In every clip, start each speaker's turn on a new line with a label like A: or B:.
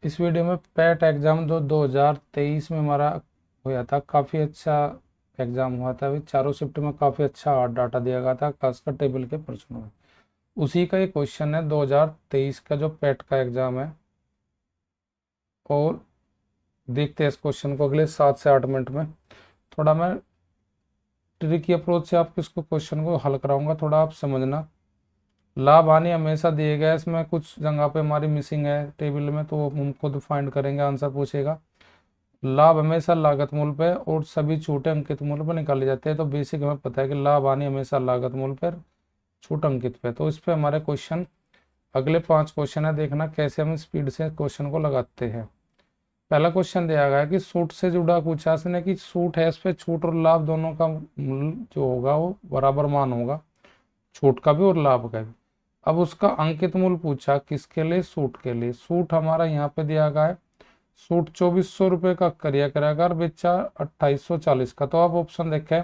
A: इस वीडियो में PAT exam जो 2023 में हमारा हुआ था, काफ़ी अच्छा एग्ज़ाम हुआ था। अभी चारों शिफ्ट में काफ़ी अच्छा डाटा दिया गया था, खासकर टेबल के प्रश्नों में। उसी का एक क्वेश्चन है 2023 का जो पैट का एग्ज़ाम है। और देखते हैं इस क्वेश्चन को अगले 7 से 8 मिनट में। थोड़ा मैं ट्रिकी अप्रोच से आपको इसको क्वेश्चन को हल कराऊंगा, थोड़ा आप समझना। लाभ हानि हमेशा दिए गए, इसमें कुछ जगह पे हमारी मिसिंग है टेबल में, तो हम खुद फाइंड करेंगे, आंसर पूछेगा। लाभ हमेशा लागत मूल्य पे और सभी छूटें अंकित मूल्य पर निकाले जाते हैं। तो बेसिक हमें पता है कि लाभ हानि हमेशा लागत मूल्य पर, छूट अंकित पे। तो इस पे हमारे क्वेश्चन अगले 5 क्वेश्चन है, देखना कैसे हम स्पीड से क्वेश्चन को लगाते हैं। पहला क्वेश्चन दिया गया है कि सूट से जुड़ा पूछा इसने कि सूट है, इस पे छूट और लाभ दोनों का मूल्य जो होगा वो बराबर मान होगा, छूट का भी और लाभ का भी। अब उसका अंकित मूल्य पूछा किसके लिए, सूट के लिए। सूट हमारा यहाँ पे दिया गया है, सूट 2400 रुपये का करिया कराकर और बेचा 2840 का। तो आप ऑप्शन देखें,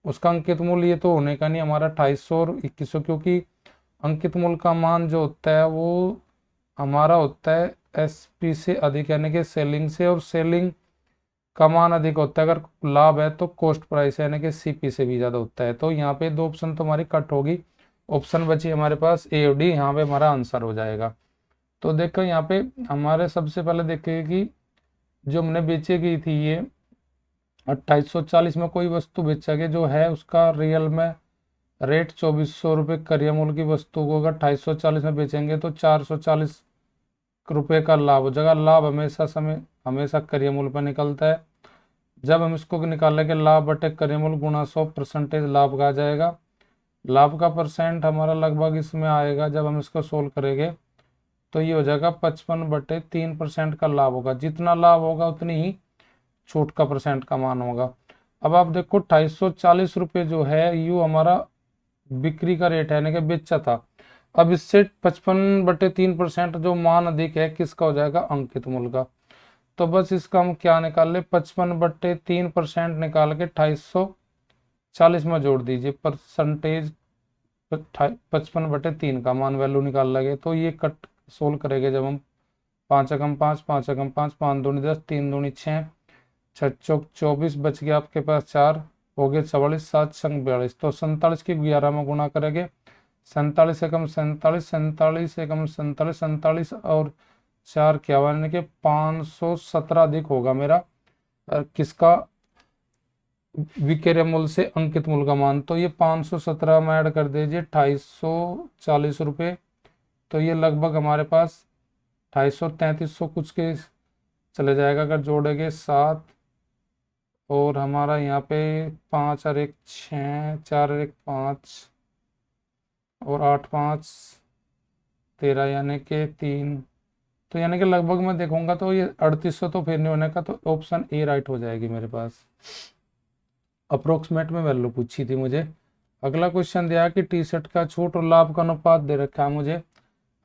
A: उसका अंकित मूल्य ये तो होने का नहीं हमारा 2800 और 2100, क्योंकि अंकित मूल्य का मान जो होता है वो हमारा होता है एसपी से अधिक, यानी कि सेलिंग से, और सेलिंग का मान अधिक होता है। अगर लाभ है तो कॉस्ट प्राइस है, यानी कि सीपी से भी ज़्यादा होता है। तो यहाँ पे 2 ऑप्शन तो हमारी कट होगी, ऑप्शन बची हमारे पास ए और डी, यहाँ पे हमारा आंसर हो जाएगा। तो देखो यहाँ पे हमारे सबसे पहले देखें कि जो हमने बेची गई थी ये 2840 में कोई वस्तु बेचा गया जो है उसका रियल में रेट 2400 रुपये करिया मूल्य की वस्तु को अगर 2840 में बेचेंगे तो 440 रुपये का लाभ हो जाएगा। लाभ हमेशा समय हमेशा करिया मूल्य पर निकलता है। जब हम इसको निकालेंगे लाभ बटे करिया मूल्य गुणा 100% लाभ का आ जाएगा। लाभ का परसेंट हमारा लगभग इसमें आएगा, जब हम इसको सोल्व करेंगे तो ये हो जाएगा 55/3% का लाभ होगा। जितना लाभ होगा उतनी ही छूट का परसेंट का मान होगा। अब आप देखो 2840 रुपये जो है यू हमारा बिक्री का रेट है, यानी कि बेचा था। अब इससे 55/3% जो मान अधिक है किसका हो जाएगा, अंकित मूल्य का। तो बस इसका हम क्या निकाल ले, 55/3% निकाल के 2840 में जोड़ दीजिए, परसेंटेज 55/3 का मान वैल्यू निकाल लगे। तो ये कट सोल्व करेंगे जब हम 5 एकम 5, 5 एकम 5, 5 दूनी 10, 3 दूनी 6, 6 चौक 24, बच गया आपके पास 4, हो गए 44, 7 संग 42। तो 47 की 11 में गुणा करेंगे, 47 एकम 47, 47 एकम 47, 47 और 4 क्या हुआ, यानी कि 517 अधिक होगा मेरा किसका, विक्रय मूल्य से अंकित मूल्य का मान। तो ये 517 में ऐड कर दीजिए 2840 रुपये। तो ये लगभग हमारे पास 2833 कुछ के चले जाएगा अगर जोड़ेंगे 7, और हमारा यहाँ पे 5 और 1 6, 4 और 1 5, और 8 5 13, यानी कि 3। तो यानी कि लगभग मैं देखूंगा तो ये 3800 तो फिर नहीं होने का, तो ऑप्शन ए राइट हो जाएगी मेरे पास। अप्रोक्सीमेट में वैल्यू पूछी थी मुझे। अगला क्वेश्चन दिया कि टी शर्ट का छूट और लाभ का अनुपात दे रखा है मुझे।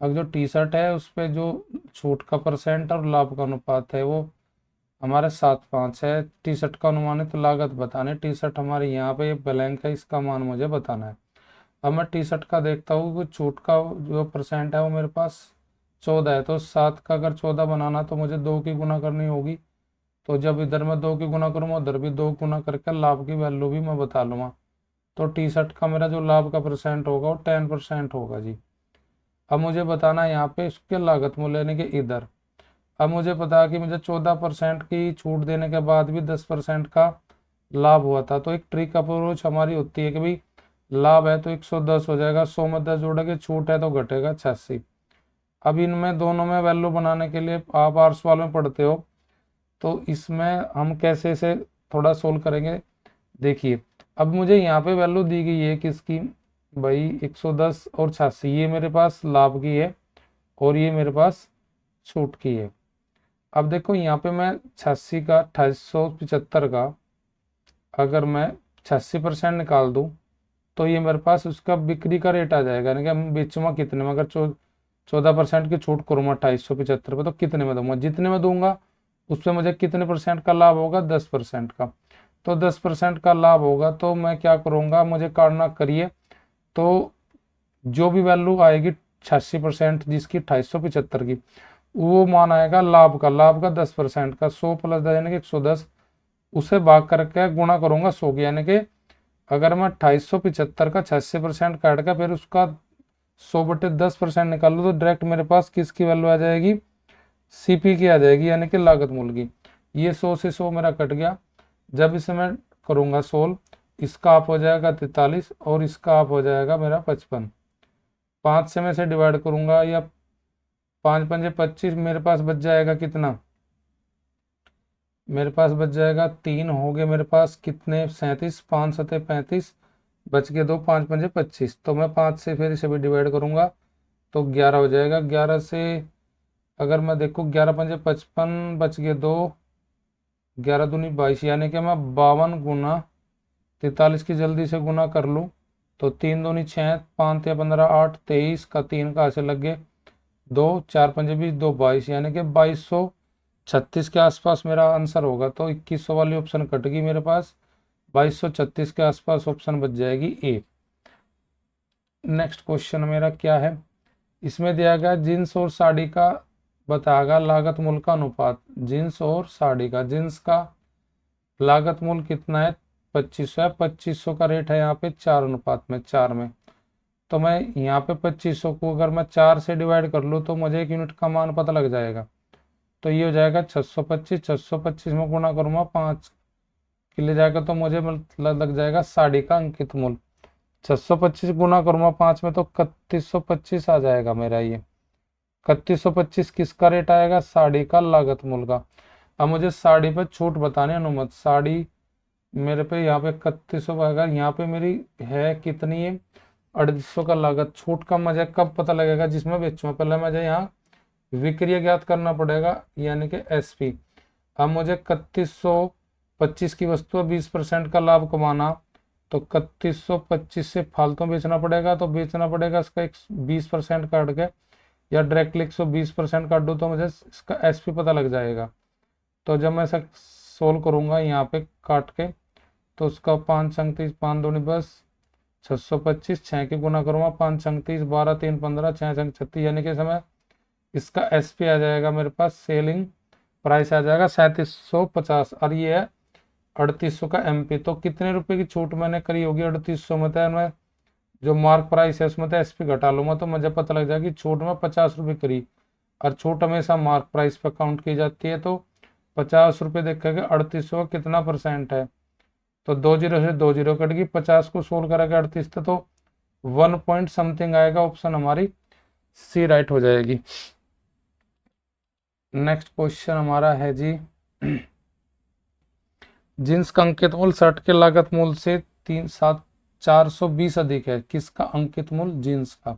A: अब जो टी शर्ट है उस पर जो छूट का परसेंट और लाभ का अनुपात है वो हमारे 7:5 है। टी शर्ट का अनुमानित लागत बताने, टी शर्ट हमारे यहाँ पे ब्लैंक है, इसका मान मुझे बताना है। अब मैं टी शर्ट का देखता हूँ कि छूट का जो परसेंट है वो मेरे पास 14 है। तो 7 का अगर 14 बनाना तो मुझे 2 की गुना करनी होगी। तो जब इधर मैं 2 की गुना करूँगा उधर भी 2 गुना करके लाभ की वैल्यू भी मैं बता लूँगा। तो टी शर्ट का मेरा जो लाभ का परसेंट होगा वो 10% होगा जी। अब मुझे बताना है यहाँ पे इसके लागत मूल्य, यानी कि इधर। अब मुझे पता है कि मुझे 14% की छूट देने के बाद भी 10% का लाभ हुआ था। तो एक ट्रिक अप्रोच हमारी होती है कि भाई लाभ है तो 110 हो जाएगा, 100 में 10 जोड़ेंगे, छूट है तो घटेगा 86। अब इनमें दोनों में वैल्यू बनाने के लिए आप आर्ट्स वाले में पढ़ते हो, तो इसमें हम कैसे से थोड़ा सोल्व करेंगे। देखिए अब मुझे यहाँ पे वैल्यू दी गई है किसकी, भाई 110 और 86, ये मेरे पास लाभ की है और ये मेरे पास छूट की है। अब देखो यहाँ पे मैं 86 का 2875 का अगर मैं 86% निकाल दूं तो ये मेरे पास उसका बिक्री का रेट आ जाएगा, यानी कि हम बेचूंगा कितने में। अगर 14% की छूट करूँगा 2875 पे तो कितने में दूंगा, जितने में दूंगा उस पर मुझे कितने परसेंट का लाभ होगा, 10% का। तो 10% का लाभ होगा तो मैं क्या करूँगा, मुझे काटना करिए। तो जो भी वैल्यू आएगी 86% जिसकी 2875 की, वो मान आएगा लाभ का 10% का, 100 प्लस 10 यानी कि 110, उसे भाग करके गुणा करूंगा 100 की, यानी कि अगर मैं 2875 का 86% काट के फिर उसका 100/10% निकाल लूँ तो डायरेक्ट मेरे पास किसकी वैल्यू आ जाएगी, सीपी की आ जाएगी, यानी कि लागत मूल्य की। ये 100 से 100 मेरा कट गया। जब इसे मैं करूंगा सोल्व, इसका आप हो जाएगा 43 और इसका आप हो जाएगा मेरा 55। 5 से मैं इसे डिवाइड करूंगा, या 5 पंजे 25, मेरे पास बच जाएगा कितना, मेरे पास बच जाएगा 3, हो गए मेरे पास कितने 37, 5 सते 35, बच गए 2, 5 पंजे 25। तो मैं 5 से फिर इसे भी डिवाइड करूंगा तो 11 हो जाएगा। 11 से अगर मैं देखूँ 11 पंजे 55, बच गए 2, 11 दूनी 22, यानी कि मैं 52 गुना 43 की जल्दी से गुना कर लूँ तो 3 दूनी 6, 5 या 15, 8, 23 का 3 कहाँ से लग गए 2, 4 पंजे 20, 2 22, यानी कि 2236 के आसपास मेरा आंसर होगा। तो 2100 वाली ऑप्शन कट गई मेरे पास, 2236 के आसपास ऑप्शन बच जाएगी ए। नेक्स्ट क्वेश्चन मेरा क्या है, इसमें दिया गया जींस और साड़ी का बताएगा लागत मूल्य का अनुपात। जींस और साड़ी का, जींस का लागत मूल्य कितना है 2500 है, 2500 का रेट है यहाँ पे 4 अनुपात में 4 में। तो मैं यहाँ पे 2500 को अगर मैं 4 से डिवाइड कर लूँ तो मुझे 1 यूनिट का मान पता लग जाएगा। तो ये हो जाएगा 625, 625 में गुणा करूंगा 5 के लिए जाएगा तो मुझे मतलब लग जाएगा साड़ी का अंकित मूल्य। 625 गुना करूंगा 5 में तो 3125 आ जाएगा मेरा ये। 3125 किसका रेट आएगा, साड़ी का लागत मूल्य का। अब मुझे साड़ी पे छूट बताने अनुमत, साड़ी मेरे पे यहाँ पे 3100 आएगा, यहाँ पे मेरी है कितनी है 3800 का लागत। छूट का मुझे कब पता लगेगा, जिसमें बेचूंगा, पहले मुझे यहाँ विक्रय ज्ञात करना पड़ेगा यानी कि एसपी। अब मुझे 3125 की वस्तु 20% का लाभ कमाना, तो 3125 से फालतू बेचना पड़ेगा, तो बेचना पड़ेगा इसका 20% काट के, या डायरेक्टली 120% काट दूँ तो मुझे इसका एसपी पता लग जाएगा। तो जब मैं इसे सोल्व करूंगा यहाँ पे काट के तो उसका 5 अंक 30, 5 दूनी 10, 625, 6 की गुना करूंगा 5 अंक 30, 12 3 15, 6 अंक 36, यानी कि समय इसका एसपी आ जाएगा मेरे पास, सेलिंग प्राइस आ जाएगा 3750, और ये है 3800 का एमपी। तो कितने रुपए की छूट मैंने करी होगी 3800 में, तो मैं जो मार्क प्राइस है उसमें तो एसपी घटा लूंगा तो मुझे पता लग जाएगा कि छूट में 50 रुपये करी, और छूट हमेशा मार्क प्राइस पर काउंट की जाती है। तो 50 रुपये देखेंगे 3800 का कितना परसेंट है, तो 20 से 20 कट गई, 50 को सोल्व करेगा 38 तो 1 पॉइंट समथिंग आएगा, ऑप्शन हमारी सी राइट हो जाएगी। नेक्स्ट क्वेश्चन हमारा है जी, जींस का अंकित मूल्य शर्ट के लागत मूल्य से 420 अधिक है, किसका अंकित मूल्य, जींस का।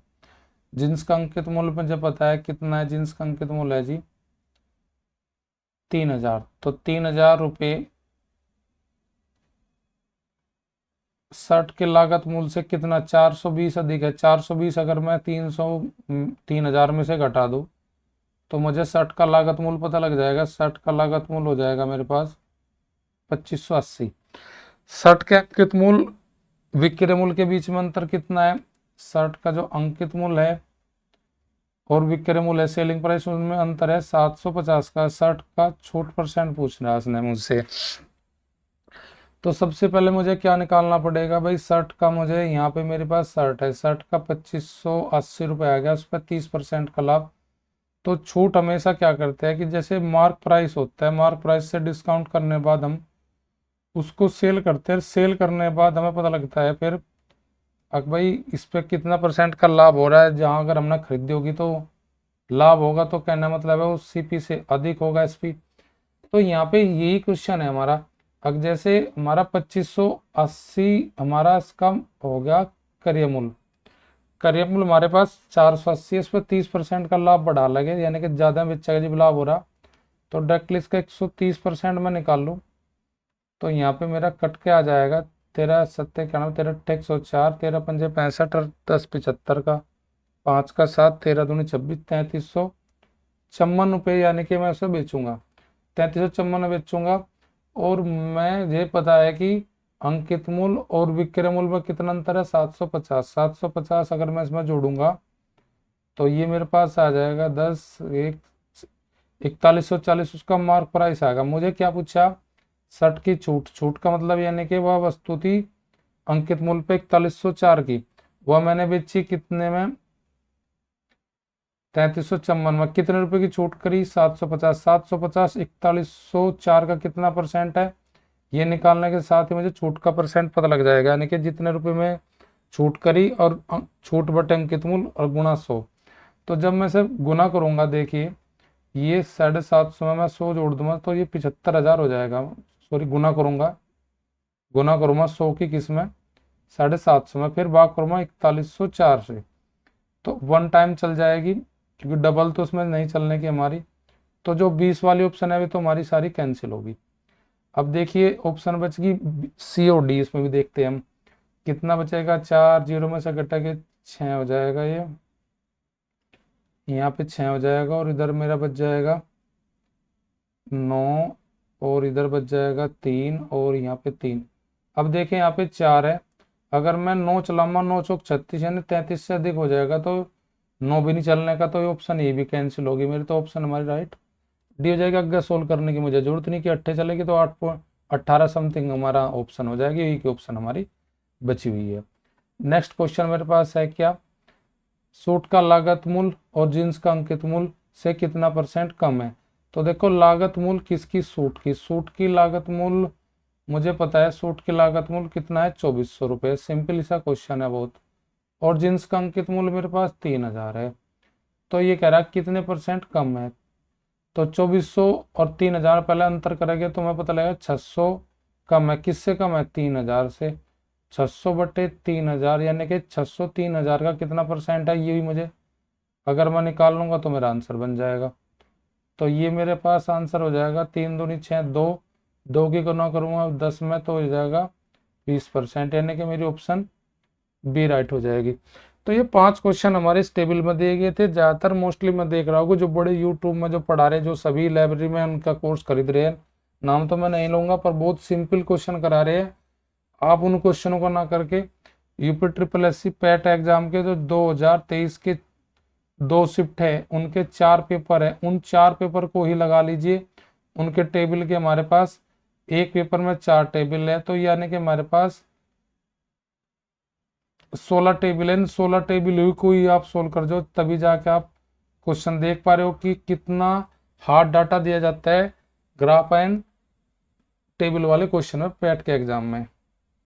A: जींस का अंकित मूल्य मुझे पता है कितना है, जींस का अंकित मूल्य है जी 3000। तो 3000 रुपये शर्ट के लागत मूल्य से कितना 420 अधिक है। 420 अगर मैं 3000 में से घटा दूं तो मुझे शर्ट का लागत मूल्य पता लग जाएगा। शर्ट का लागत मूल्य हो जाएगा मेरे पास 2580। शर्ट के अंकित मूल्य विक्रय मूल्य के बीच में अंतर कितना है, शर्ट का जो अंकित मूल्य है और विक्रय मूल्य है सेलिंग प्राइस, उनमें अंतर है 750 का। शर्ट का छूट परसेंट पूछ रहा है उसने मुझसे, तो सबसे पहले मुझे क्या निकालना पड़ेगा भाई, शर्ट का मुझे यहाँ पे मेरे पास शर्ट है, शर्ट का 2580 रुपये आ गया, उस पर 30% का लाभ। तो छूट हमेशा क्या करते हैं कि जैसे मार्क प्राइस होता है, मार्क प्राइस से डिस्काउंट करने बाद हम उसको सेल करते हैं, सेल करने के बाद हमें पता लगता है फिर अब भाई इस पे कितना परसेंट का लाभ हो रहा है। जहाँ अगर हमने खरीदी होगी तो लाभ होगा, तो कहना मतलब है वो सीपी से अधिक होगा एसपी। तो यहाँ पे यही क्वेश्चन है हमारा। अब जैसे हमारा 2580 हमारा इसका हो गया क्रय मूल्य, क्रय मूल्य हमारे पास 480 है, इस पर 30% का लाभ बढ़ा लगे, यानी कि ज़्यादा बेचा जब लाभ हो रहा, तो डायरेक्टली इसका 130% में निकाल लूँ तो यहाँ पे मेरा कट के आ जाएगा 13 13 104, 13 पंजे 65 और 10 75 का 5 का 7, 13 दूनी 26, 3354 रुपये, यानी कि मैं उसे बेचूंगा 3354 में बेचूंगा। और मैं ये पता है कि अंकित मूल्य और विक्रय मूल्य में कितना अंतर है 750। 750 अगर मैं इसमें जोड़ूंगा तो ये मेरे पास आ जाएगा 10 1 4140 उसका मार्क प्राइस आएगा। मुझे क्या पूछा, 60 की छूट, छूट का मतलब यानी कि वह वस्तु थी अंकित मूल्य पे 4104 की, वह मैंने बेची कितने में, 3354 में। कितने रुपए की छूट करी, 750। 750 4104 का कितना परसेंट है, ये निकालने के साथ ही मुझे छूट का परसेंट पता लग जाएगा, यानी कि जितने रुपए में छूट करी और छूट बटे अंकित मूल्य और गुणा 100। तो जब मैं से गुना करूंगा, देखिए ये 750 में मैं 100 जोड़ दूंगा तो ये 75,000 हो जाएगा। सॉरी, गुना करूंगा 100 की किस में, 750 में, फिर भाग करूंगा 4104 से, तो वन टाइम चल जाएगी क्योंकि डबल तो उसमें नहीं चलने की हमारी। तो जो 20 वाली ऑप्शन है अभी तो हमारी सारी कैंसिल होगी। अब देखिए ऑप्शन बच गई सी और डी, इसमें भी देखते हैं हम कितना बचेगा। 4 जीरो में से घटा के 6 हो जाएगा, ये यहाँ पे 6 हो जाएगा और इधर मेरा बच जाएगा 9 और इधर बच जाएगा 3 और यहाँ पे 3। अब देखें यहाँ पे 4 है, अगर मैं 9 चलाऊंगा 9 चौक 36 यानी 33 से अधिक हो जाएगा, तो 9 भी नहीं चलने का, तो ये ऑप्शन ये भी कैंसिल होगी मेरी। तो ऑप्शन हमारी राइट डी हो जाएगा। आगे सोल्व करने की मुझे जरूरत नहीं कि 8 चलेगी, तो 18 समथिंग हमारा ऑप्शन हो जाएगी, यही की ऑप्शन हमारी बची हुई है। नेक्स्ट क्वेश्चन मेरे पास है क्या, सूट का लागत मूल्य और जींस का अंकित मूल्य से कितना परसेंट कम है। तो देखो लागत मूल्य किसकी, सूट की, सूट की लागत मूल्य मुझे पता है, सूट की लागत मूल्य कितना है, 2400 रुपये। सिंपल सा क्वेश्चन है बहुत। और जींस का अंकित मूल्य मेरे पास 3000 है, तो ये कह रहा है कितने परसेंट कम है। तो 2400 और 3000 पहले अंतर करेंगे तो हमें पता लगेगा 600 कम है, किससे कम है, 3000 से। 600 बटे 3000 यानी कि 600 3000 का कितना परसेंट है, ये भी मुझे अगर मैं निकाल लूंगा तो मेरा आंसर बन जाएगा। तो ये मेरे पास आंसर हो जाएगा 3 दूनी 6, 2 2 की गुना करूंगा 10 में तो हो जाएगा 20%, यानी कि मेरी ऑप्शन बी राइट हो जाएगी। तो ये 5 क्वेश्चन हमारे इस टेबल में दिए गए थे। ज़्यादातर मोस्टली मैं देख रहा हूँ जो बड़े यूट्यूब में जो पढ़ा रहे, जो सभी लाइब्रेरी में उनका कोर्स खरीद रहे हैं, नाम तो मैं नहीं लूंगा, पर बहुत सिंपल क्वेश्चन करा रहे हैं। आप उन क्वेश्चनों को ना करके UP triple S C PET exam के जो 2023 के 2 शिफ्ट है उनके 4 पेपर है, उन 4 पेपर को ही लगा लीजिए। उनके टेबल के हमारे पास एक पेपर में 4 टेबल है, तो यानी कि हमारे पास 16 टेबल है। 16 टेबल हुई कोई आप सोल्व कर दो, तभी जाके आप क्वेश्चन देख पा रहे हो कि कितना हार्ड डाटा दिया जाता है ग्राफ एंड टेबल वाले क्वेश्चन में पैट के एग्जाम में।